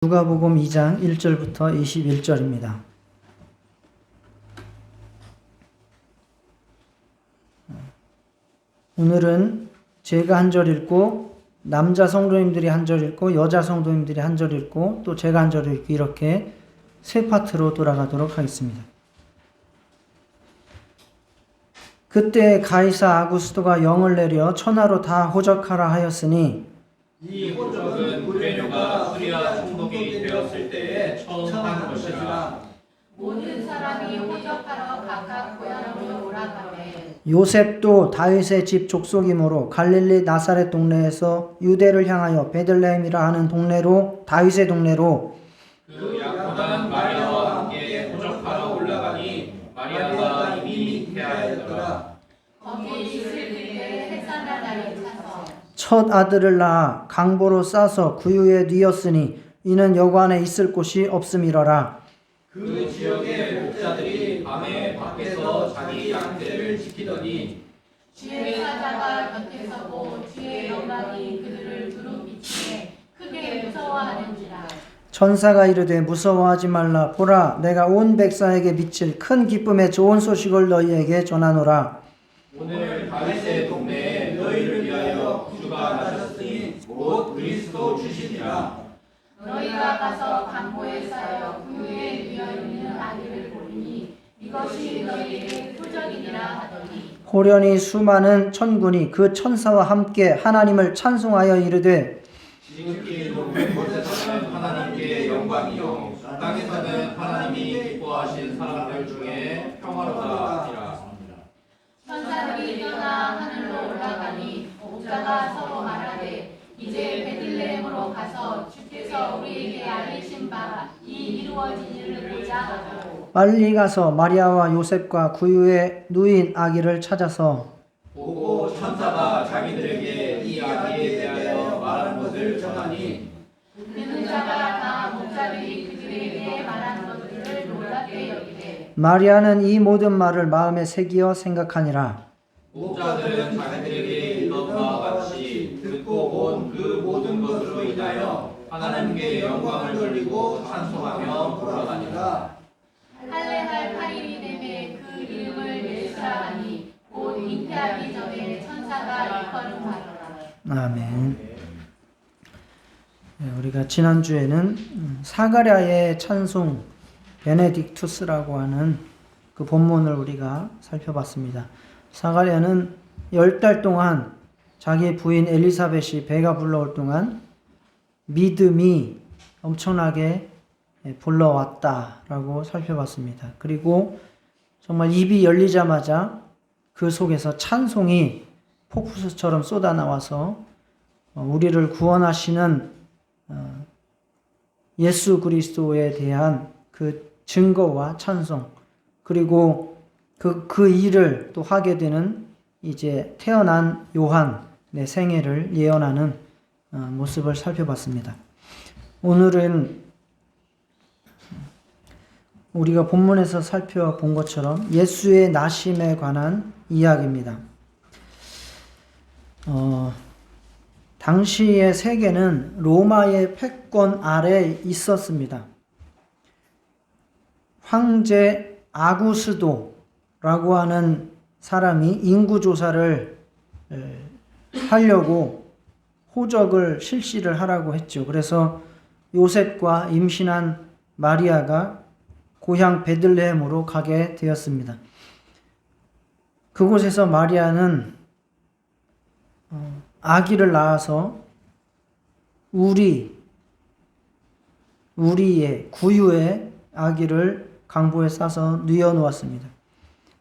누가복음 2장 1절부터 21절입니다. 오늘은 제가 한 절 읽고 남자 성도님들이 한 절 읽고 여자 성도님들이 한 절 읽고 또 제가 한 절 읽고 이렇게 세 파트로 돌아가도록 하겠습니다. 그때 가이사 아구스토가 영을 내려 천하로 다 호적하라 하였으니 이 호적은 브레뇨가 수리아 총독이 되었을 때에 처음 한 것이라. 모든 사람이 호적하러 각각 고향으로 오라가매 요셉도 다윗의 집 족속이므로 갈릴리 나사렛 동네에서 유대를 향하여 베들레헴이라 하는 동네로 다윗의 동네로 그 약혼한 마리아와 함께 호적하러 올라가니 마리아가 이미 잉태하였더라. 거기 있을 그때 햇산날 날이 차서 첫 아들을 낳아 강보로 싸서 구유에 뉘었으니 이는 여관에 있을 곳이 없음이러라. 그 지역의 목자들이 밤에 밖에서 자기 양떼를 지키더니 주의 사자가 곁에 서고 주의 영광이 그들을 두루 비치에 크게 무서워하는지라. 천사가 이르되 무서워하지 말라. 보라, 내가 온 백성에게 미칠 큰 기쁨의 좋은 소식을 너희에게 전하노라. 오늘 다윗의 동네에 너희를 위하여 구주가 나셨으니 곧 그리스도 주시니라. 너희가 가서 강보에 쌓여 구유에 뉘어 있는 아기를 보리니 이것이 너희에게 표적이니라 하더니 호련히 수많은 천군이 그 천사와 함께 하나님을 찬송하여 이르되 지극히 높은 곳에서는 하나님께 영광이요 땅에서는 하나님이 기뻐하신 사람들 중에 평화로다. 천사들이 떠나 하늘로 올라가니 목자가 서로 말하되 이제 베들레헴으로 가서 주께서 우리에게 알리신 바 이 이루어진 일을 보자 하고 빨리 가서 마리아와 요셉과 구유에 누인 아기를 찾아서 보고 천사가 자기들에게 이 아기에 대하여 말한 것을 전하니 듣는 자가 다 목자들이 그들에게 말한 것들을 놀랍게 여기되 마리아는 이 모든 말을 마음에 새기어 생각하니라. 목자들은 자기들에게 이르던 바와 같이 듣고 온 그 모든 것으로 인하여 하나님께 영광을 돌리고 찬송하며 돌아가니라. 할례할 8일이 되매 그 이름을 예수라 하니 곧 잉태하기 전에 천사가 일컬음하더라. 아멘. 우리가 지난주에는 사가랴의 찬송 베네딕투스라고 하는 그 본문을 우리가 살펴봤습니다. 사가랴는 10달 동안 자기 부인 엘리사벳이 배가 불러올 동안 믿음이 엄청나게 불러왔다라고 살펴봤습니다. 그리고 정말 입이 열리자마자 그 속에서 찬송이 폭포수처럼 쏟아나와서 우리를 구원하시는 예수 그리스도에 대한 그 증거와 찬송, 그리고 그 일을 또 하게 되는 이제 태어난 요한의 생애를 예언하는 모습을 살펴봤습니다. 오늘은 우리가 본문에서 살펴본 것처럼 예수의 나심에 관한 이야기입니다. 당시의 세계는 로마의 패권 아래에 있었습니다. 황제 아구스도라고 하는 사람이 인구조사를 하려고 호적을 실시를 하라고 했죠. 그래서 요셉과 임신한 마리아가 고향 베들레헴으로 가게 되었습니다. 그곳에서 마리아는 아기를 낳아서 우리의 구유의 아기를 강보에 싸서 뉘어 놓았습니다.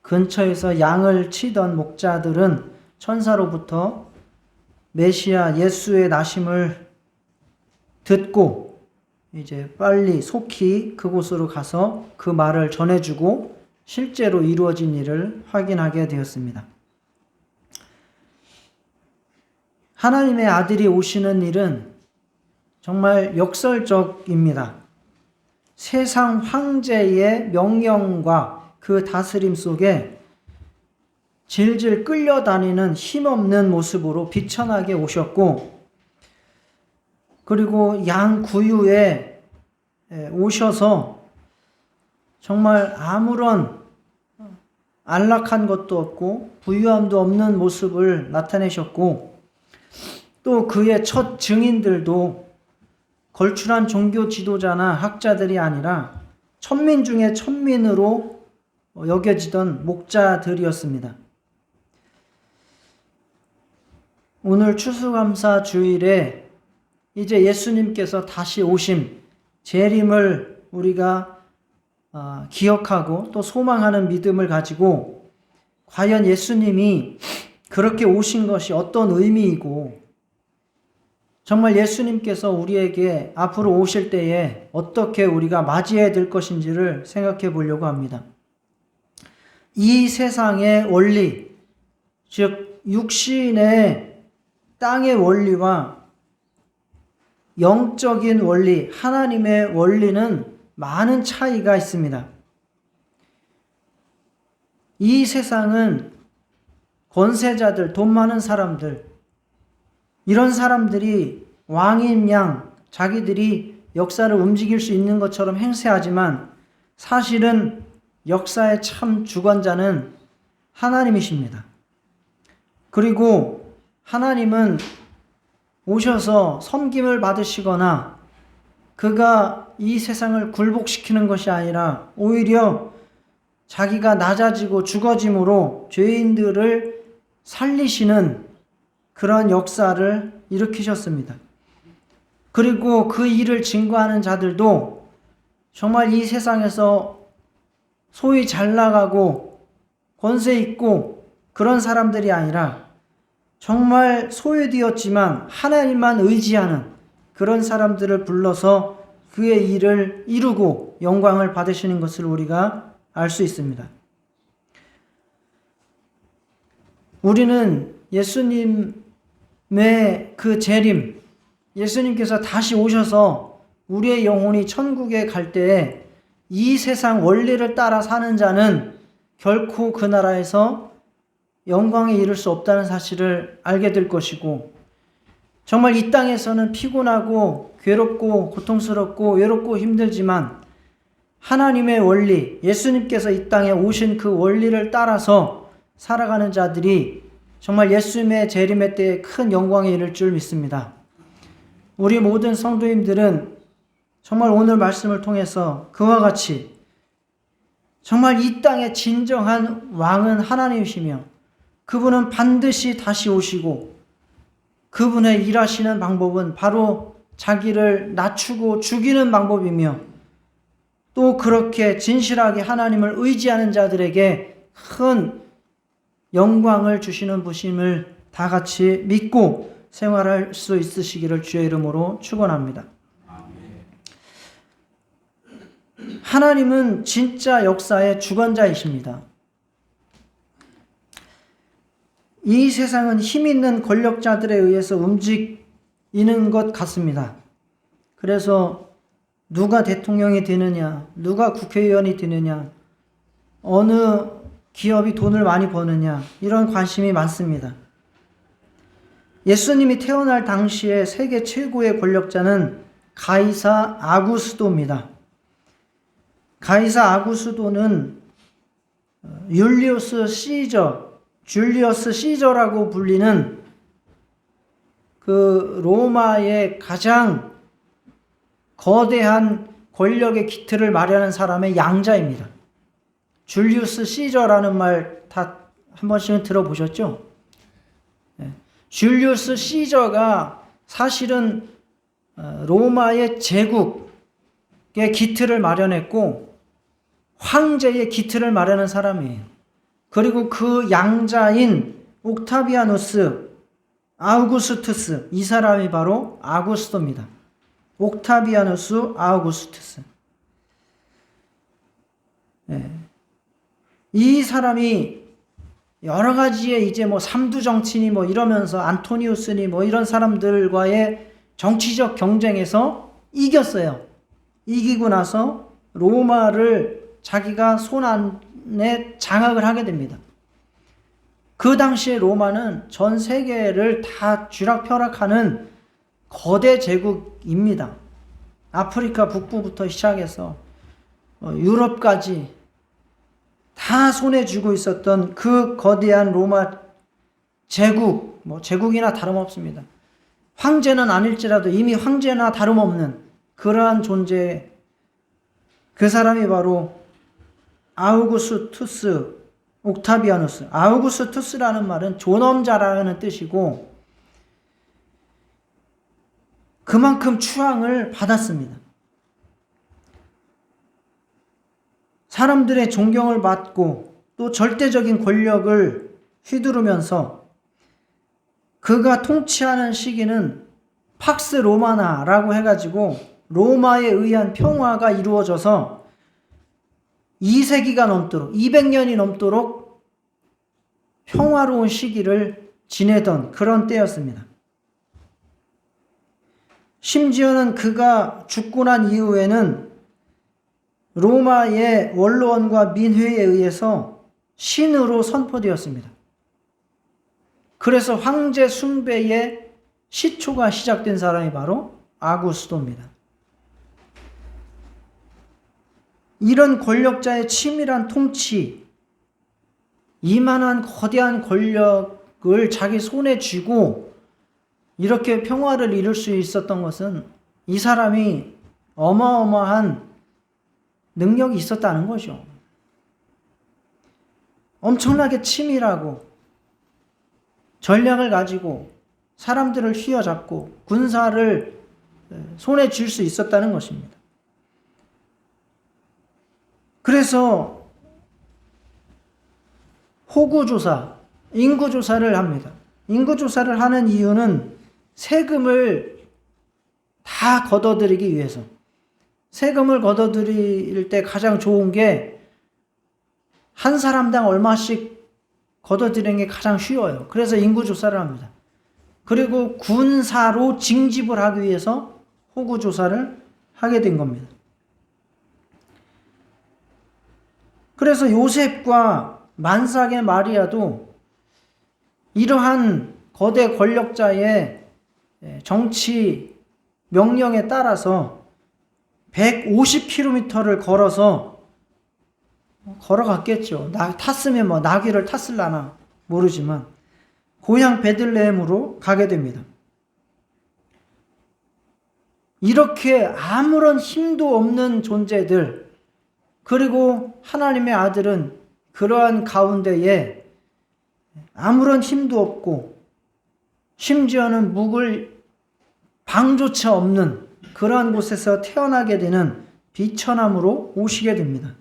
근처에서 양을 치던 목자들은 천사로부터 메시아 예수의 나심을 듣고 이제 빨리 속히 그곳으로 가서 그 말을 전해주고 실제로 이루어진 일을 확인하게 되었습니다. 하나님의 아들이 오시는 일은 정말 역설적입니다. 세상 황제의 명령과 그 다스림 속에 질질 끌려다니는 힘없는 모습으로 비천하게 오셨고, 그리고 양 구유에 오셔서 정말 아무런 안락한 것도 없고 부유함도 없는 모습을 나타내셨고, 또 그의 첫 증인들도 걸출한 종교 지도자나 학자들이 아니라 천민 중에 천민으로 여겨지던 목자들이었습니다. 오늘 추수감사 주일에 이제 예수님께서 다시 오심, 재림을 우리가 기억하고 또 소망하는 믿음을 가지고, 과연 예수님이 그렇게 오신 것이 어떤 의미이고, 정말 예수님께서 우리에게 앞으로 오실 때에 어떻게 우리가 맞이해야 될 것인지를 생각해 보려고 합니다. 이 세상의 원리, 즉 육신의 땅의 원리와 영적인 원리, 하나님의 원리는 많은 차이가 있습니다. 이 세상은 권세자들, 돈 많은 사람들, 이런 사람들이 왕인 양 자기들이 역사를 움직일 수 있는 것처럼 행세하지만, 사실은 역사의 참 주관자는 하나님이십니다. 그리고 하나님은 오셔서 섬김을 받으시거나 그가 이 세상을 굴복시키는 것이 아니라 오히려 자기가 낮아지고 죽어짐으로 죄인들을 살리시는 그런 역사를 일으키셨습니다. 그리고 그 일을 증거하는 자들도 정말 이 세상에서 소위 잘 나가고 권세 있고 그런 사람들이 아니라 정말 소외되었지만 하나님만 의지하는 그런 사람들을 불러서 그의 일을 이루고 영광을 받으시는 것을 우리가 알 수 있습니다. 우리는 예수님의 그 재림, 예수님께서 다시 오셔서 우리의 영혼이 천국에 갈 때에 이 세상 원리를 따라 사는 자는 결코 그 나라에서 영광에 이를 수 없다는 사실을 알게 될 것이고, 정말 이 땅에서는 피곤하고 괴롭고 고통스럽고 외롭고 힘들지만 하나님의 원리, 예수님께서 이 땅에 오신 그 원리를 따라서 살아가는 자들이 정말 예수님의 재림의 때에 큰 영광에 이를 줄 믿습니다. 우리 모든 성도님들은 정말 오늘 말씀을 통해서 그와 같이 정말 이 땅의 진정한 왕은 하나님이시며 그분은 반드시 다시 오시고, 그분의 일하시는 방법은 바로 자기를 낮추고 죽이는 방법이며, 또 그렇게 진실하게 하나님을 의지하는 자들에게 큰 영광을 주시는 분임을 다 같이 믿고 생활할 수 있으시기를 주의 이름으로 축원합니다. 하나님은 진짜 역사의 주관자이십니다. 이 세상은 힘 있는 권력자들에 의해서 움직이는 것 같습니다. 그래서 누가 대통령이 되느냐, 누가 국회의원이 되느냐, 어느 기업이 돈을 많이 버느냐, 이런 관심이 많습니다. 예수님이 태어날 당시에 세계 최고의 권력자는 가이사 아구스도입니다. 가이사 아구스도는 줄리어스 시저라고 불리는 그 로마의 가장 거대한 권력의 기틀을 마련한 사람의 양자입니다. 줄리우스 시저라는 말 다 한 번씩은 들어보셨죠? 줄리우스 시저가 사실은 로마의 제국의 기틀을 마련했고 황제의 기틀을 마련한 사람이에요. 그리고 그 양자인 옥타비아누스 아우구스투스, 이 사람이 바로 아구스토입니다. 옥타비아누스 아우구스투스. 이 사람이 여러 가지의 이제 삼두 정치니 이러면서 안토니우스니 이런 사람들과의 정치적 경쟁에서 이겼어요. 이기고 나서 로마를 자기가 손 안에 장악을 하게 됩니다. 그 당시에 로마는 전 세계를 다 쥐락펴락하는 거대 제국입니다. 아프리카 북부부터 시작해서 유럽까지 다 손에 쥐고 있었던 그 거대한 로마 제국, 제국이나 다름없습니다. 황제는 아닐지라도 이미 황제나 다름없는 그러한 존재, 그 사람이 바로 아우구스투스 옥타비아누스. 아우구스투스라는 말은 존엄자라는 뜻이고 그만큼 추앙을 받았습니다. 사람들의 존경을 받고 또 절대적인 권력을 휘두르면서 그가 통치하는 시기는 팍스 로마나라고 해가지고 로마에 의한 평화가 이루어져서 2세기가 넘도록 200년이 넘도록 평화로운 시기를 지내던 그런 때였습니다. 심지어는 그가 죽고 난 이후에는 로마의 원로원과 민회에 의해서 신으로 선포되었습니다. 그래서 황제 숭배의 시초가 시작된 사람이 바로 아구스도입니다. 이런 권력자의 치밀한 통치, 이만한 거대한 권력을 자기 손에 쥐고 이렇게 평화를 이룰 수 있었던 것은 이 사람이 어마어마한 능력이 있었다는 거죠. 엄청나게 치밀하고 전략을 가지고 사람들을 휘어잡고 군사를 손에 쥘 수 있었다는 것입니다. 그래서 호구조사, 인구조사를 합니다. 인구조사를 하는 이유는 세금을 다 걷어들이기 위해서. 세금을 걷어들일 때 가장 좋은 게 한 사람당 얼마씩 걷어들이는 게 가장 쉬워요. 그래서 인구조사를 합니다. 그리고 군사로 징집을 하기 위해서 호구조사를 하게 된 겁니다. 그래서 요셉과 만삭의 마리아도 이러한 거대 권력자의 정치 명령에 따라서 150km를 걸어갔겠죠. 탔으면 나귀를 탔을라나 모르지만 고향 베들레헴으로 가게 됩니다. 이렇게 아무런 힘도 없는 존재들, 그리고 하나님의 아들은 그러한 가운데에 아무런 힘도 없고 심지어는 묵을 방조차 없는 그러한 곳에서 태어나게 되는 비천함으로 오시게 됩니다.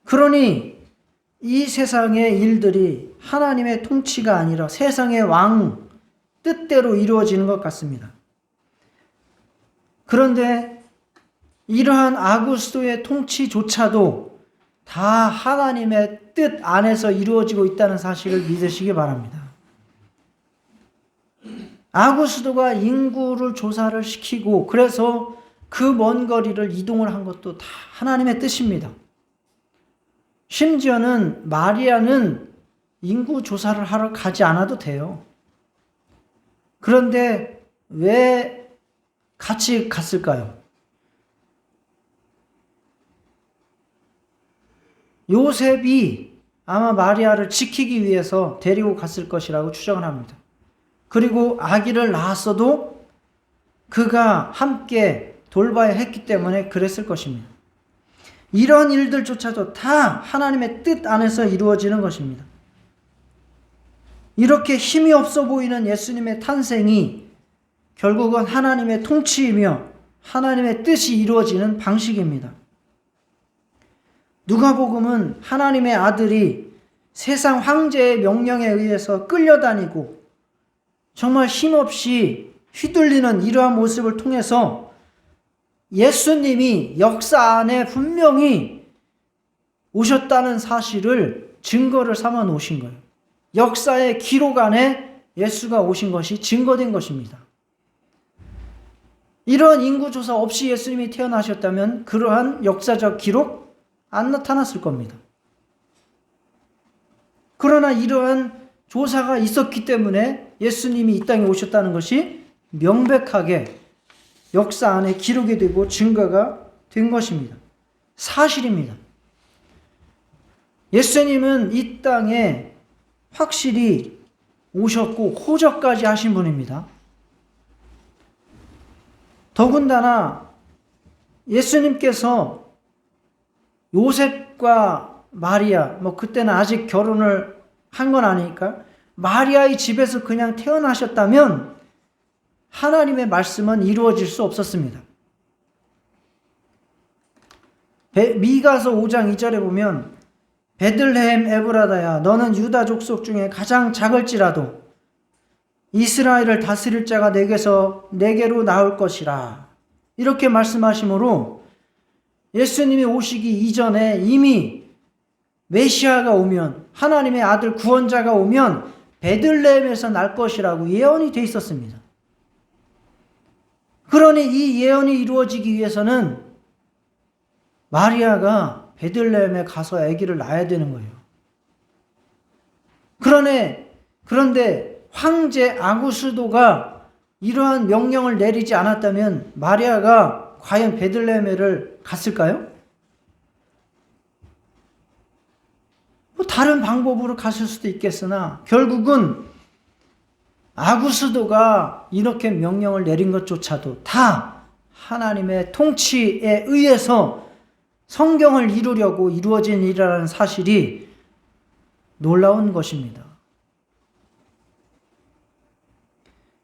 그러니 이 세상의 일들이 하나님의 통치가 아니라 세상의 왕 뜻대로 이루어지는 것 같습니다. 그런데 이러한 아구스도의 통치조차도 다 하나님의 뜻 안에서 이루어지고 있다는 사실을 믿으시기 바랍니다. 아구스도가 인구를 조사를 시키고 그래서 그 먼 거리를 이동을 한 것도 다 하나님의 뜻입니다. 심지어는 마리아는 인구 조사를 하러 가지 않아도 돼요. 그런데 왜 같이 갔을까요? 요셉이 아마 마리아를 지키기 위해서 데리고 갔을 것이라고 추정을 합니다. 그리고 아기를 낳았어도 그가 함께 돌봐야 했기 때문에 그랬을 것입니다. 이런 일들조차도 다 하나님의 뜻 안에서 이루어지는 것입니다. 이렇게 힘이 없어 보이는 예수님의 탄생이 결국은 하나님의 통치이며 하나님의 뜻이 이루어지는 방식입니다. 누가복음은 하나님의 아들이 세상 황제의 명령에 의해서 끌려다니고 정말 힘없이 휘둘리는 이러한 모습을 통해서 예수님이 역사 안에 분명히 오셨다는 사실을 증거를 삼아 놓으신 거예요. 역사의 기록 안에 예수가 오신 것이 증거된 것입니다. 이런 인구조사 없이 예수님이 태어나셨다면 그러한 역사적 기록 안 나타났을 겁니다. 그러나 이러한 조사가 있었기 때문에 예수님이 이 땅에 오셨다는 것이 명백하게 역사 안에 기록이 되고 증거가 된 것입니다. 사실입니다. 예수님은 이 땅에 확실히 오셨고 호적까지 하신 분입니다. 더군다나 예수님께서 요셉과 마리아, 그때는 아직 결혼을 한 건 아니니까 마리아의 집에서 그냥 태어나셨다면 하나님의 말씀은 이루어질 수 없었습니다. 미가서 5장 2절에 보면 베들레헴 에브라다야 너는 유다 족속 중에 가장 작을지라도 이스라엘을 다스릴 자가 내게로 나올 것이라. 이렇게 말씀하시므로 예수님이 오시기 이전에 이미 메시아가 오면, 하나님의 아들 구원자가 오면 베들레헴에서 날 것이라고 예언이 돼 있었습니다. 그러니 이 예언이 이루어지기 위해서는 마리아가 베들레헴에 가서 아기를 낳아야 되는 거예요. 그런데 황제 아구스도가 이러한 명령을 내리지 않았다면 마리아가 과연 베들레헴을 갔을까요? 다른 방법으로 갔을 수도 있겠으나 결국은 아구스도가 이렇게 명령을 내린 것조차도 다 하나님의 통치에 의해서 성경을 이루려고 이루어진 일이라는 사실이 놀라운 것입니다.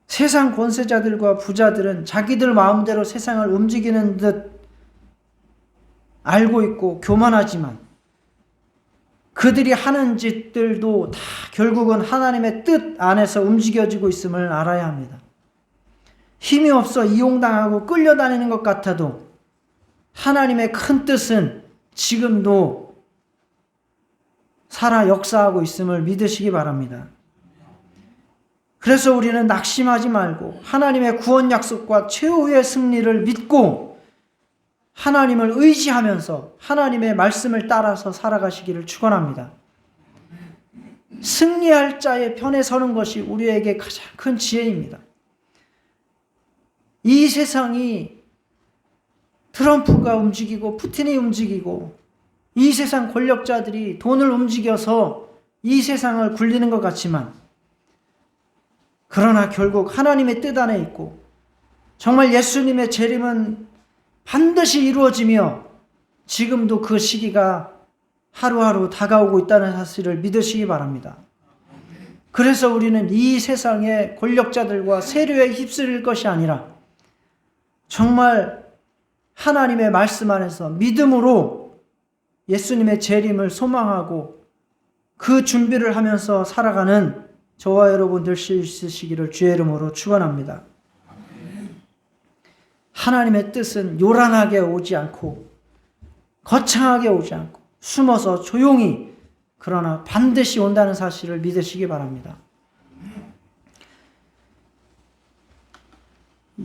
세상 권세자들과 부자들은 자기들 마음대로 세상을 움직이는 듯 알고 있고 교만하지만 그들이 하는 짓들도 다 결국은 하나님의 뜻 안에서 움직여지고 있음을 알아야 합니다. 힘이 없어 이용당하고 끌려다니는 것 같아도 하나님의 큰 뜻은 지금도 살아 역사하고 있음을 믿으시기 바랍니다. 그래서 우리는 낙심하지 말고 하나님의 구원 약속과 최후의 승리를 믿고 하나님을 의지하면서 하나님의 말씀을 따라서 살아가시기를 축원합니다. 승리할 자의 편에 서는 것이 우리에게 가장 큰 지혜입니다. 이 세상이 트럼프가 움직이고 푸틴이 움직이고 이 세상 권력자들이 돈을 움직여서 이 세상을 굴리는 것 같지만 그러나 결국 하나님의 뜻 안에 있고 정말 예수님의 재림은 반드시 이루어지며 지금도 그 시기가 하루하루 다가오고 있다는 사실을 믿으시기 바랍니다. 그래서 우리는 이 세상의 권력자들과 세력에 휩쓸릴 것이 아니라 정말 하나님의 말씀 안에서 믿음으로 예수님의 재림을 소망하고 그 준비를 하면서 살아가는 저와 여러분 될 수 있으시기를 주의 이름으로 축원합니다. 하나님의 뜻은 요란하게 오지 않고 거창하게 오지 않고 숨어서 조용히 그러나 반드시 온다는 사실을 믿으시기 바랍니다.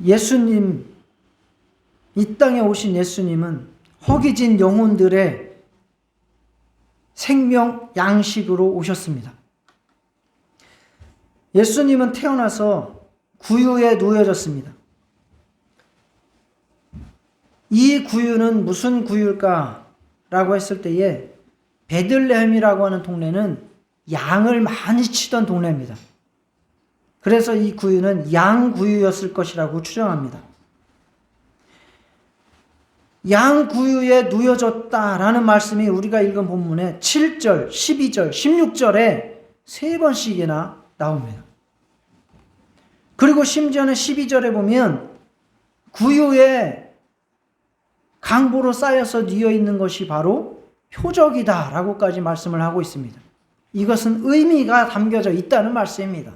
예수님, 이 땅에 오신 예수님은 허기진 영혼들의 생명 양식으로 오셨습니다. 예수님은 태어나서 구유에 누워졌습니다. 이 구유는 무슨 구유일까라고 했을 때에 베들레헴이라고 하는 동네는 양을 많이 치던 동네입니다. 그래서 이 구유는 양구유였을 것이라고 추정합니다. 양구유에 누워졌다라는 말씀이 우리가 읽은 본문에 7절, 12절, 16절에 3번씩이나 나옵니다. 그리고 심지어는 12절에 보면 구유에 강보로 쌓여서 뉘어 있는 것이 바로 표적이다 라고까지 말씀을 하고 있습니다. 이것은 의미가 담겨져 있다는 말씀입니다.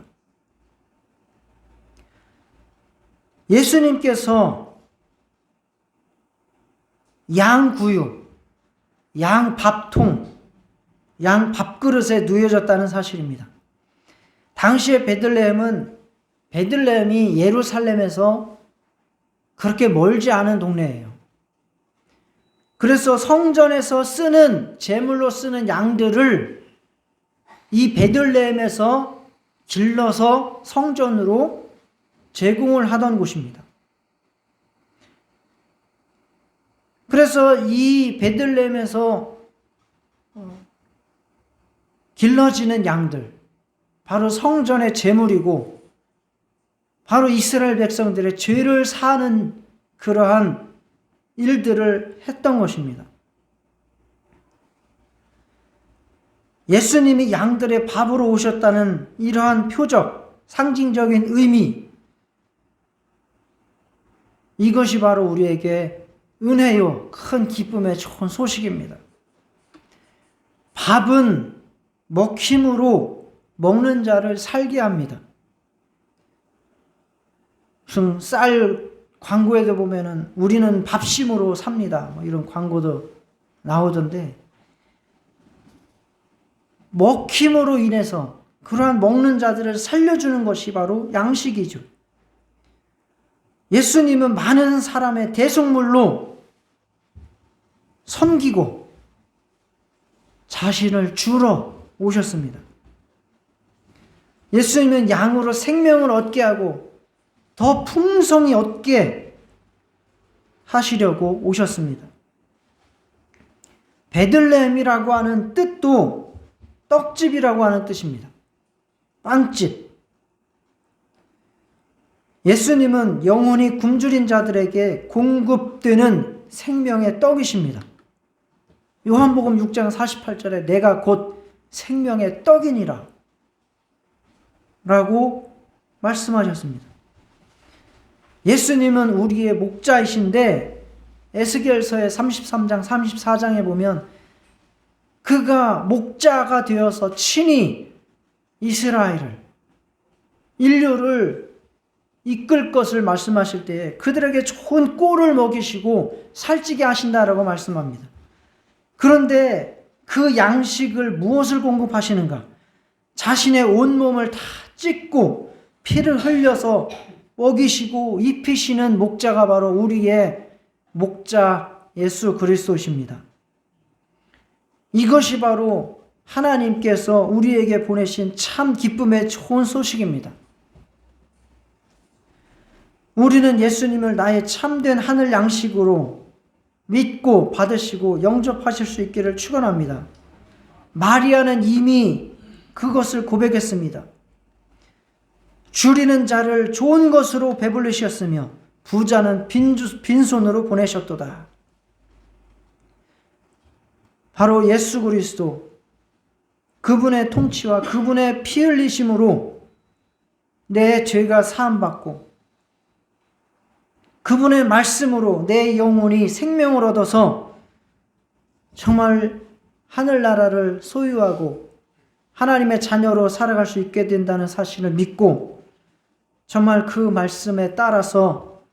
예수님께서 양구유, 양밥통, 양밥그릇에 누워졌다는 사실입니다. 당시의 베들레헴이 예루살렘에서 그렇게 멀지 않은 동네예요. 그래서 성전에서 제물로 쓰는 양들을 이 베들레헴에서 길러서 성전으로 제공을 하던 곳입니다. 그래서 이 베들레헴에서 길러지는 양들, 바로 성전의 제물이고 바로 이스라엘 백성들의 죄를 사는 그러한 일들을 했던 것입니다. 예수님이 양들의 밥으로 오셨다는 이러한 표적, 상징적인 의미, 이것이 바로 우리에게 은혜요, 큰 기쁨의 좋은 소식입니다. 밥은 먹힘으로 먹는 자를 살게 합니다. 무슨 쌀 광고에도 보면은 우리는 밥심으로 삽니다, 뭐 이런 광고도 나오던데, 먹힘으로 인해서 그러한 먹는 자들을 살려주는 것이 바로 양식이죠. 예수님은 많은 사람의 대속물로 섬기고 자신을 주러 오셨습니다. 예수님은 양으로 생명을 얻게 하고 더 풍성히 얻게 하시려고 오셨습니다. 베들레헴이라고 하는 뜻도 떡집이라고 하는 뜻입니다. 빵집. 예수님은 영혼이 굶주린 자들에게 공급되는 생명의 떡이십니다. 요한복음 6장 48절에 내가 곧 생명의 떡이니라 라고 말씀하셨습니다. 예수님은 우리의 목자이신데 에스겔서의 33장 34장에 보면 그가 목자가 되어서 친히 이스라엘을, 인류를 이끌 것을 말씀하실 때에 그들에게 좋은 꼴을 먹이시고 살찌게 하신다라고 말씀합니다. 그런데 그 양식을 무엇을 공급하시는가? 자신의 온몸을 다 찢고 피를 흘려서 먹이시고 입히시는 목자가 바로 우리의 목자 예수 그리스도십니다. 이것이 바로 하나님께서 우리에게 보내신 참 기쁨의 좋은 소식입니다. 우리는 예수님을 나의 참된 하늘 양식으로 믿고 받으시고 영접하실 수 있기를 축원합니다. 마리아는 이미 그것을 고백했습니다. 줄이는 자를 좋은 것으로 배불리셨으며 부자는 빈손으로 보내셨도다. 바로 예수 그리스도, 그분의 통치와 그분의 피 흘리심으로 내 죄가 사함받고 그분의 말씀으로 내 영혼이 생명을 얻어서 정말 하늘나라를 소유하고 하나님의 자녀로 살아갈 수 있게 된다는 사실을 믿고 정말 그 말씀에 따라서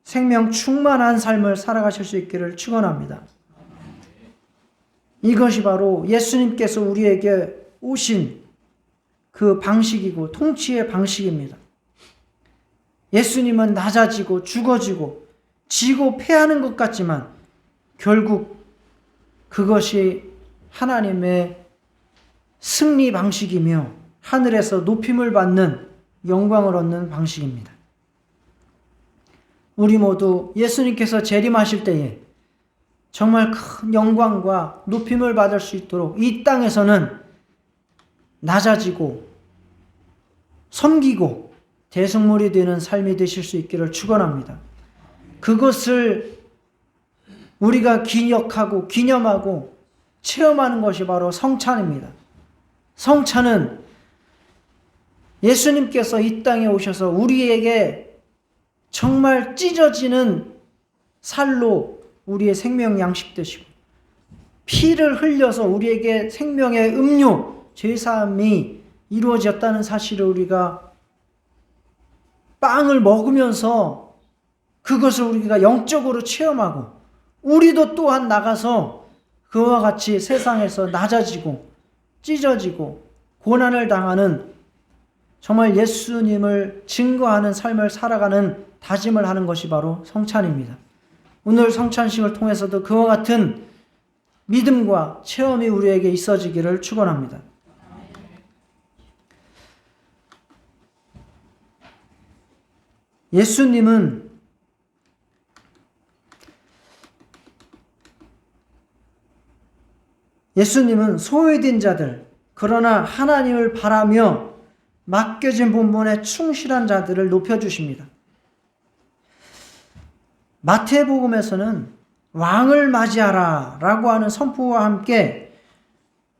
생명 충만한 삶을 살아가실 수 있기를 축원합니다. 이것이 바로 예수님께서 우리에게 오신 그 방식이고 통치의 방식입니다. 예수님은 낮아지고 죽어지고 지고 패하는 것 같지만 결국 그것이 하나님의 승리 방식이며 하늘에서 높임을 받는 영광을 얻는 방식입니다. 우리 모두 예수님께서 재림하실 때에 정말 큰 영광과 높임을 받을 수 있도록 이 땅에서는 낮아지고 섬기고 대속물이 되는 삶이 되실 수 있기를 축원합니다. 그것을 우리가 기억하고 기념하고 체험하는 것이 바로 성찬입니다. 성찬은 예수님께서 이 땅에 오셔서 우리에게 정말 찢어지는 살로 우리의 생명 양식 되시고 피를 흘려서 우리에게 생명의 음료, 죄사함이 이루어졌다는 사실을 우리가 빵을 먹으면서 그것을 우리가 영적으로 체험하고 우리도 또한 나가서 그와 같이 세상에서 낮아지고 찢어지고 고난을 당하는 정말 예수님을 증거하는 삶을 살아가는 다짐을 하는 것이 바로 성찬입니다. 오늘 성찬식을 통해서도 그와 같은 믿음과 체험이 우리에게 있어지기를 축원합니다. 예수님은 예수님은 소외된 자들, 그러나 하나님을 바라며 맡겨진 본분에 충실한 자들을 높여주십니다. 마태복음에서는 왕을 맞이하라 라고 하는 선포와 함께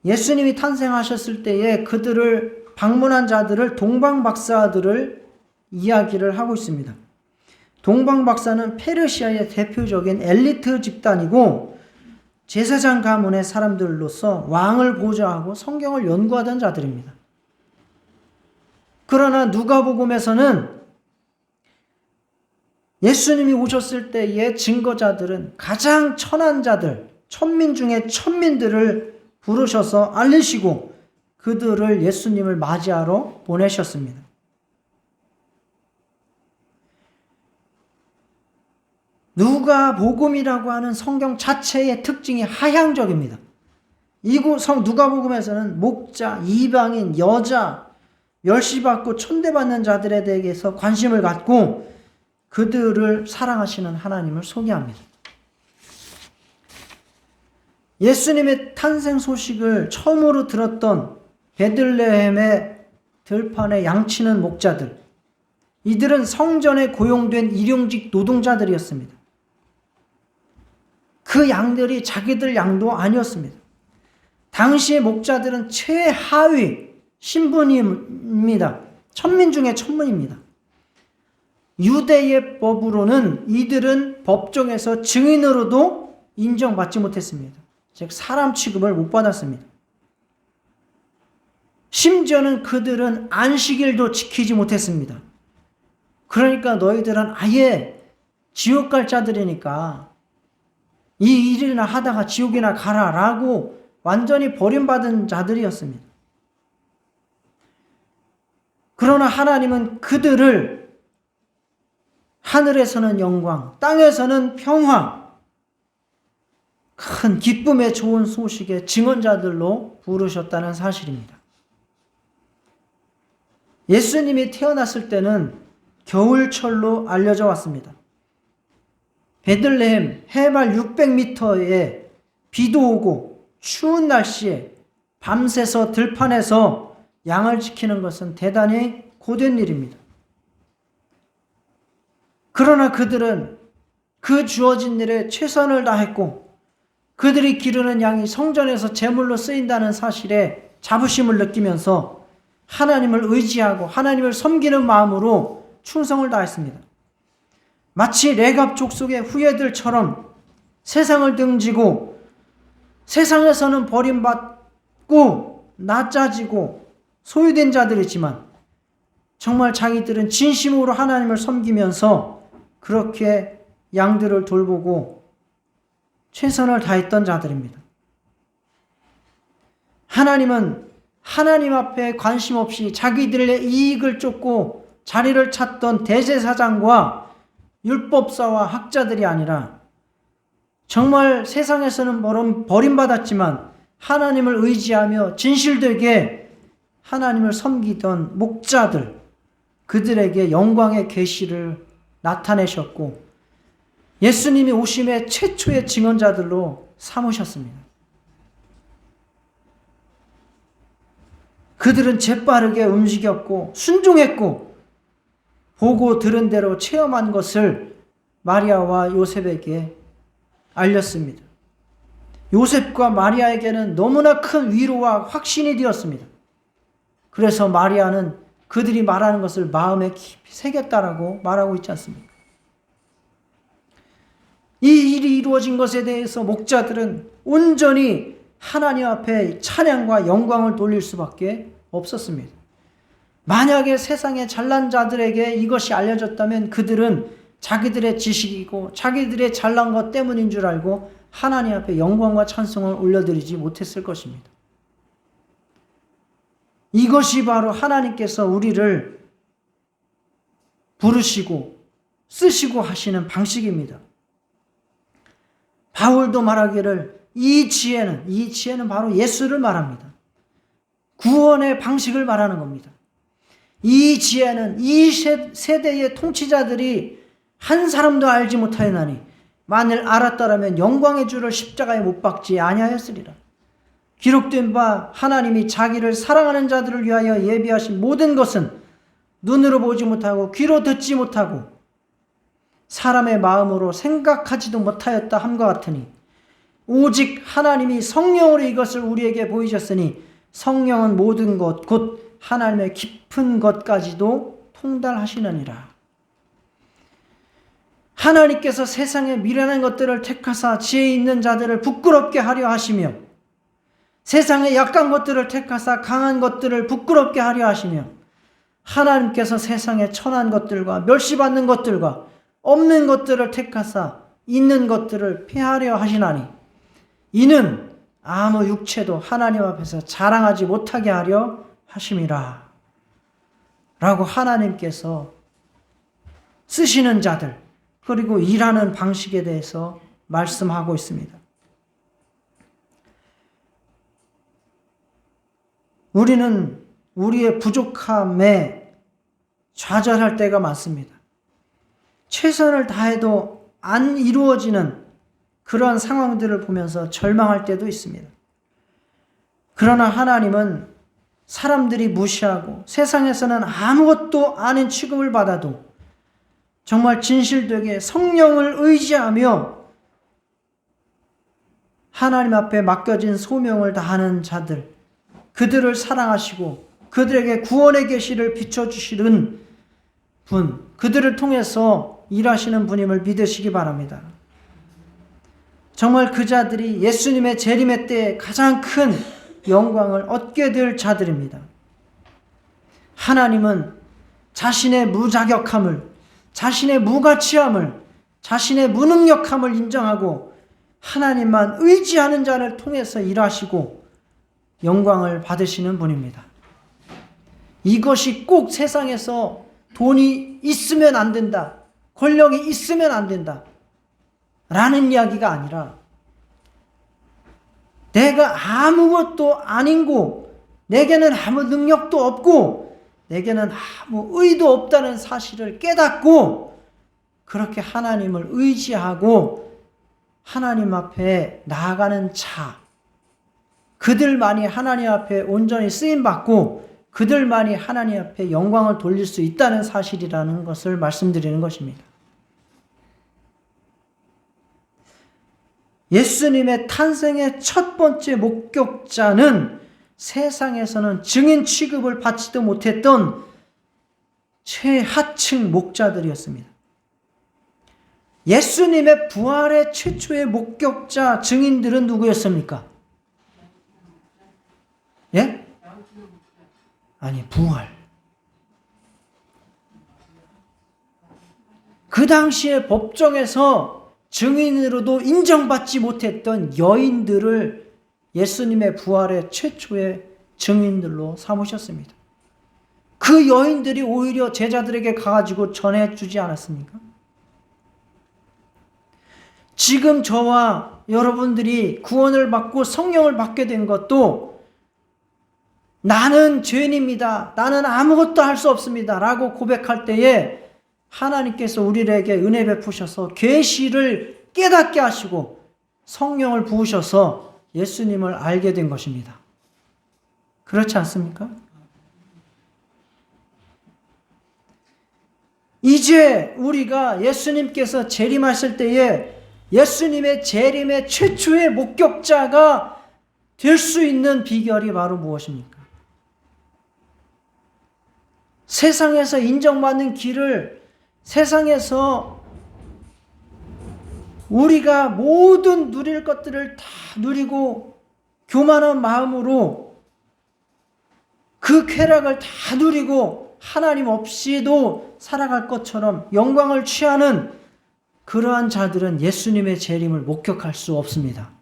예수님이 탄생하셨을 때에 그들을 방문한 자들을 동방박사들을 이야기를 하고 있습니다. 동방박사는 페르시아의 대표적인 엘리트 집단이고 제사장 가문의 사람들로서 왕을 보좌하고 성경을 연구하던 자들입니다. 그러나 누가복음에서는 예수님이 오셨을 때의 증거자들은 가장 천한 자들, 천민 중에 천민들을 부르셔서 알리시고 그들을 예수님을 맞이하러 보내셨습니다. 누가복음이라고 하는 성경 자체의 특징이 하향적입니다. 이곳 누가복음에서는 목자, 이방인, 여자, 멸시받고 천대받는 자들에 대해서 관심을 갖고 그들을 사랑하시는 하나님을 소개합니다. 예수님의 탄생 소식을 처음으로 들었던 베들레헴의 들판에 양치는 목자들, 이들은 성전에 고용된 일용직 노동자들이었습니다. 그 양들이 자기들 양도 아니었습니다. 당시의 목자들은 최하위 신분입니다. 천민 중에 천문입니다. 유대의 법으로는 이들은 법정에서 증인으로도 인정받지 못했습니다. 즉 사람 취급을 못 받았습니다. 심지어는 그들은 안식일도 지키지 못했습니다. 그러니까 너희들은 아예 지옥 갈 자들이니까 이 일이나 하다가 지옥이나 가라라고 완전히 버림받은 자들이었습니다. 그러나 하나님은 그들을 하늘에서는 영광, 땅에서는 평화, 큰 기쁨의 좋은 소식의 증언자들로 부르셨다는 사실입니다. 예수님이 태어났을 때는 겨울철로 알려져 왔습니다. 베들레헴 해발 600m에 비도 오고 추운 날씨에 밤새서 들판에서 양을 지키는 것은 대단히 고된 일입니다. 그러나 그들은 그 주어진 일에 최선을 다했고 그들이 기르는 양이 성전에서 제물로 쓰인다는 사실에 자부심을 느끼면서 하나님을 의지하고 하나님을 섬기는 마음으로 충성을 다했습니다. 마치 레갑 족속의 후예들처럼 세상을 등지고 세상에서는 버림받고 낮아지고 소유된 자들이지만 정말 자기들은 진심으로 하나님을 섬기면서 그렇게 양들을 돌보고 최선을 다했던 자들입니다. 하나님은 하나님 앞에 관심 없이 자기들의 이익을 쫓고 자리를 찾던 대제사장과 율법사와 학자들이 아니라 정말 세상에서는 버림받았지만 하나님을 의지하며 진실되게 하나님을 섬기던 목자들, 그들에게 영광의 계시를 나타내셨고 예수님이 오심의 최초의 증언자들로 삼으셨습니다. 그들은 재빠르게 움직였고 순종했고 보고 들은 대로 체험한 것을 마리아와 요셉에게 알렸습니다. 요셉과 마리아에게는 너무나 큰 위로와 확신이 되었습니다. 그래서 마리아는 그들이 말하는 것을 마음에 깊이 새겼다라고 말하고 있지 않습니까? 이 일이 이루어진 것에 대해서 목자들은 온전히 하나님 앞에 찬양과 영광을 돌릴 수밖에 없었습니다. 만약에 세상의 잘난 자들에게 이것이 알려졌다면 그들은 자기들의 지식이고 자기들의 잘난 것 때문인 줄 알고 하나님 앞에 영광과 찬송을 올려드리지 못했을 것입니다. 이것이 바로 하나님께서 우리를 부르시고 쓰시고 하시는 방식입니다. 바울도 말하기를 이 지혜는 바로 예수를 말합니다. 구원의 방식을 말하는 겁니다. 이 지혜는 이 세대의 통치자들이 한 사람도 알지 못하였나니 만일 알았더라면 영광의 주를 십자가에 못 박지 아니하였으리라. 기록된 바 하나님이 자기를 사랑하는 자들을 위하여 예비하신 모든 것은 눈으로 보지 못하고 귀로 듣지 못하고 사람의 마음으로 생각하지도 못하였다 함과 같으니 오직 하나님이 성령으로 이것을 우리에게 보이셨으니 성령은 모든 것 곧 하나님의 깊은 것까지도 통달하시느니라. 하나님께서 세상의 미련한 것들을 택하사 지혜 있는 자들을 부끄럽게 하려 하시며 세상의 약한 것들을 택하사 강한 것들을 부끄럽게 하려 하시며 하나님께서 세상의 천한 것들과 멸시받는 것들과 없는 것들을 택하사 있는 것들을 폐하려 하시나니 이는 아무 육체도 하나님 앞에서 자랑하지 못하게 하려 하심이라. 라고 하나님께서 쓰시는 자들 그리고 일하는 방식에 대해서 말씀하고 있습니다. 우리는 우리의 부족함에 좌절할 때가 많습니다. 최선을 다해도 안 이루어지는 그러한 상황들을 보면서 절망할 때도 있습니다. 그러나 하나님은 사람들이 무시하고 세상에서는 아무것도 아닌 취급을 받아도 정말 진실되게 성령을 의지하며 하나님 앞에 맡겨진 소명을 다하는 자들, 그들을 사랑하시고 그들에게 구원의 계시를 비춰주시는 분, 그들을 통해서 일하시는 분임을 믿으시기 바랍니다. 정말 그 자들이 예수님의 재림의 때에 가장 큰 영광을 얻게 될 자들입니다. 하나님은 자신의 무자격함을, 자신의 무가치함을, 자신의 무능력함을 인정하고 하나님만 의지하는 자를 통해서 일하시고 영광을 받으시는 분입니다. 이것이 꼭 세상에서 돈이 있으면 안 된다, 권력이 있으면 안 된다 라는 이야기가 아니라 내가 아무것도 아닌고 내게는 아무 능력도 없고 내게는 아무 의도 없다는 사실을 깨닫고 그렇게 하나님을 의지하고 하나님 앞에 나아가는 자, 그들만이 하나님 앞에 온전히 쓰임받고 그들만이 하나님 앞에 영광을 돌릴 수 있다는 사실이라는 것을 말씀드리는 것입니다. 예수님의 탄생의 첫 번째 목격자는 세상에서는 증인 취급을 받지도 못했던 최하층 목자들이었습니다. 예수님의 부활의 최초의 목격자 증인들은 누구였습니까? 예? 아니, 부활. 그 당시에 법정에서 증인으로도 인정받지 못했던 여인들을 예수님의 부활의 최초의 증인들로 삼으셨습니다. 그 여인들이 오히려 제자들에게 가가지고 전해주지 않았습니까? 지금 저와 여러분들이 구원을 받고 성령을 받게 된 것도 나는 죄인입니다, 나는 아무것도 할 수 없습니다 라고 고백할 때에 하나님께서 우리에게 은혜 베푸셔서 계시를 깨닫게 하시고 성령을 부으셔서 예수님을 알게 된 것입니다. 그렇지 않습니까? 이제 우리가 예수님께서 재림하실 때에 예수님의 재림의 최초의 목격자가 될 수 있는 비결이 바로 무엇입니까? 세상에서 인정받는 길을, 세상에서 우리가 모든 누릴 것들을 다 누리고 교만한 마음으로 그 쾌락을 다 누리고 하나님 없이도 살아갈 것처럼 영광을 취하는 그러한 자들은 예수님의 재림을 목격할 수 없습니다.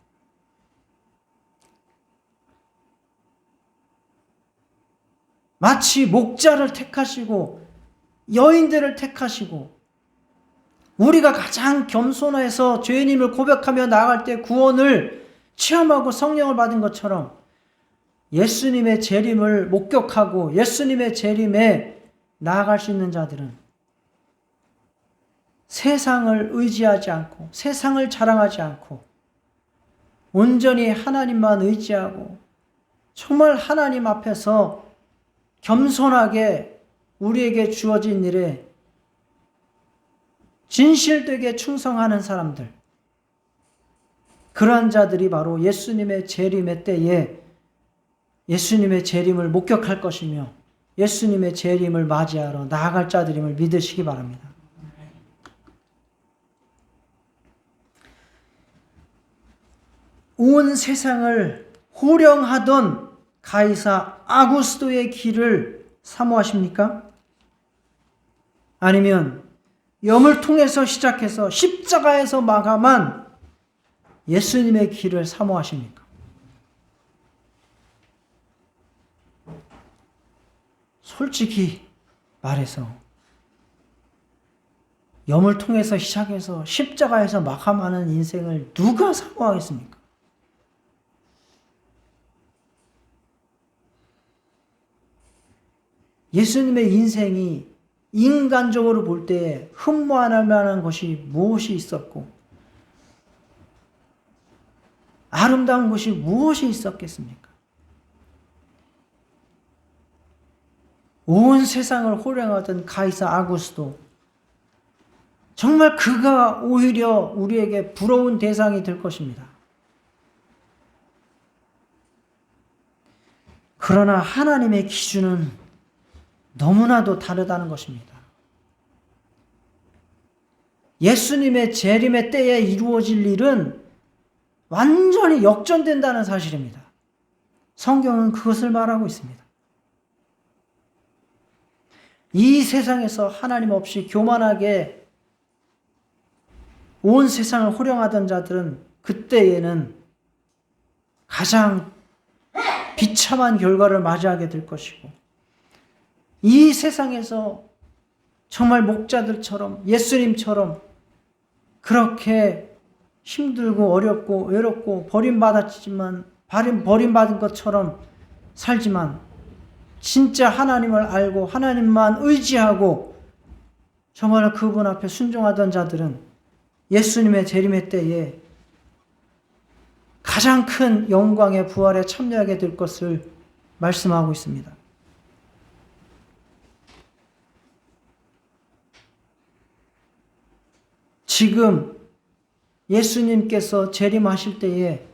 마치 목자를 택하시고 여인들을 택하시고 우리가 가장 겸손해서 죄인임을 고백하며 나아갈 때 구원을 체험하고 성령을 받은 것처럼 예수님의 재림을 목격하고 예수님의 재림에 나아갈 수 있는 자들은 세상을 의지하지 않고 세상을 자랑하지 않고 온전히 하나님만 의지하고 정말 하나님 앞에서 겸손하게 우리에게 주어진 일에 진실되게 충성하는 사람들, 그러한 자들이 바로 예수님의 재림의 때에 예수님의 재림을 목격할 것이며 예수님의 재림을 맞이하러 나아갈 자들임을 믿으시기 바랍니다. 온 세상을 호령하던 가이사 아구스도의 길을 사모하십니까? 아니면 염을 통해서 시작해서 십자가에서 마감한 예수님의 길을 사모하십니까? 솔직히 말해서 염을 통해서 시작해서 십자가에서 마감하는 인생을 누가 사모하겠습니까? 예수님의 인생이 인간적으로 볼 때 흠모할 만한 것이 무엇이 있었고 아름다운 것이 무엇이 있었겠습니까? 온 세상을 호령하던 가이사 아구스도 정말 그가 오히려 우리에게 부러운 대상이 될 것입니다. 그러나 하나님의 기준은 너무나도 다르다는 것입니다. 예수님의 재림의 때에 이루어질 일은 완전히 역전된다는 사실입니다. 성경은 그것을 말하고 있습니다. 이 세상에서 하나님 없이 교만하게 온 세상을 호령하던 자들은 그때에는 가장 비참한 결과를 맞이하게 될 것이고, 이 세상에서 정말 목자들처럼 예수님처럼 그렇게 힘들고 어렵고 외롭고 버림받은 것처럼 살지만 진짜 하나님을 알고 하나님만 의지하고 정말 그분 앞에 순종하던 자들은 예수님의 재림의 때에 가장 큰 영광의 부활에 참여하게 될 것을 말씀하고 있습니다. 지금 예수님께서 재림하실 때에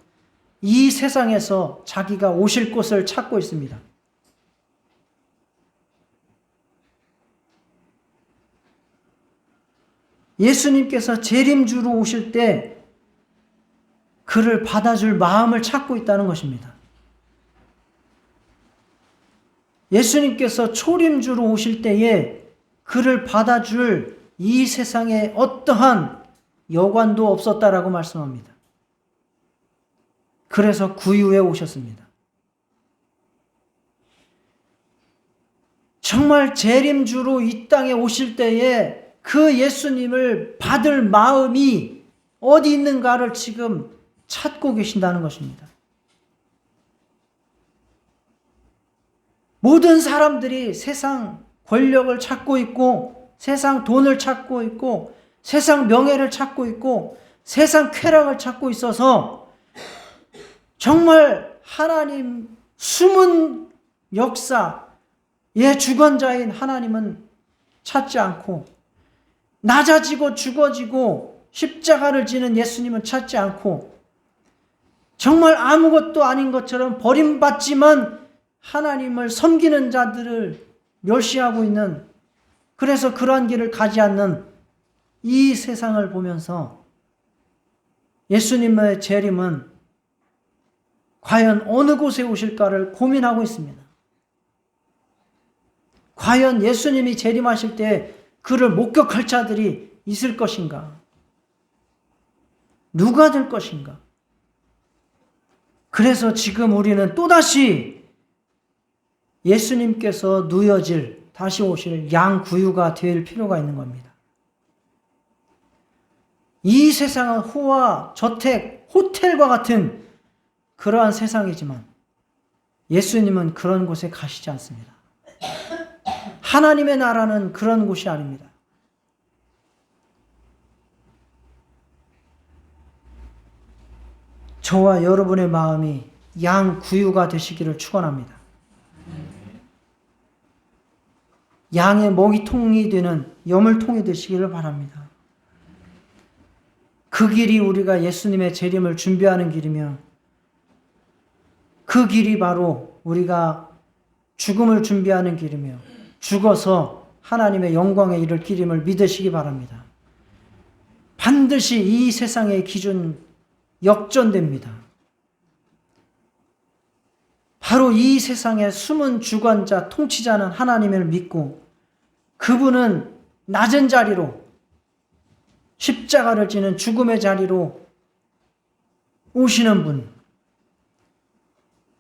이 세상에서 자기가 오실 곳을 찾고 있습니다. 예수님께서 재림주로 오실 때 그를 받아줄 마음을 찾고 있다는 것입니다. 예수님께서 초림주로 오실 때에 그를 받아줄 이 세상에 어떠한 여관도 없었다라고 말씀합니다. 그래서 구유에 오셨습니다. 정말 재림주로 이 땅에 오실 때에 그 예수님을 받을 마음이 어디 있는가를 지금 찾고 계신다는 것입니다. 모든 사람들이 세상 권력을 찾고 있고 세상 돈을 찾고 있고 세상 명예를 찾고 있고 세상 쾌락을 찾고 있어서 정말 하나님 숨은 역사의 주관자인 하나님은 찾지 않고 낮아지고 죽어지고 십자가를 지는 예수님은 찾지 않고 정말 아무것도 아닌 것처럼 버림받지만 하나님을 섬기는 자들을 멸시하고 있는, 그래서 그러한 길을 가지 않는 이 세상을 보면서 예수님의 재림은 과연 어느 곳에 오실까를 고민하고 있습니다. 과연 예수님이 재림하실 때 그를 목격할 자들이 있을 것인가? 누가 될 것인가? 그래서 지금 우리는 또다시 예수님께서 누여질, 다시 오실 양구유가 될 필요가 있는 겁니다. 이 세상은 호화, 저택, 호텔과 같은 그러한 세상이지만 예수님은 그런 곳에 가시지 않습니다. 하나님의 나라는 그런 곳이 아닙니다. 저와 여러분의 마음이 양 구유가 되시기를 축원합니다. 양의 먹이통이 되는 여물통이 되시기를 바랍니다. 그 길이 우리가 예수님의 재림을 준비하는 길이며 그 길이 바로 우리가 죽음을 준비하는 길이며 죽어서 하나님의 영광에 이를 길임을 믿으시기 바랍니다. 반드시 이 세상의 기준 역전됩니다. 바로 이 세상의 숨은 주관자, 통치자는 하나님을 믿고 그분은 낮은 자리로 십자가를 지는 죽음의 자리로 오시는 분.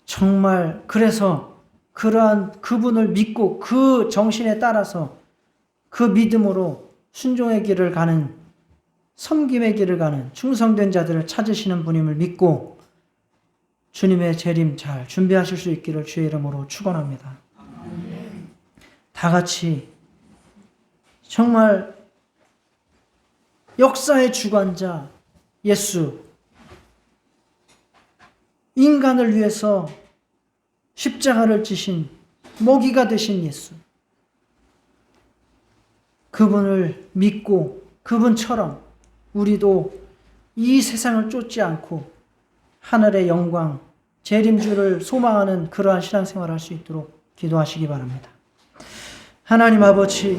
정말 그래서 그러한 그분을 믿고 그 정신에 따라서 그 믿음으로 순종의 길을 가는, 섬김의 길을 가는 충성된 자들을 찾으시는 분임을 믿고 주님의 재림 잘 준비하실 수 있기를 주의 이름으로 축원합니다. 다 같이 정말 역사의 주관자 예수, 인간을 위해서 십자가를 지신 먹이가 되신 예수, 그분을 믿고 그분처럼 우리도 이 세상을 쫓지 않고 하늘의 영광, 재림주를 소망하는 그러한 신앙생활을 할 수 있도록 기도하시기 바랍니다. 하나님 아버지,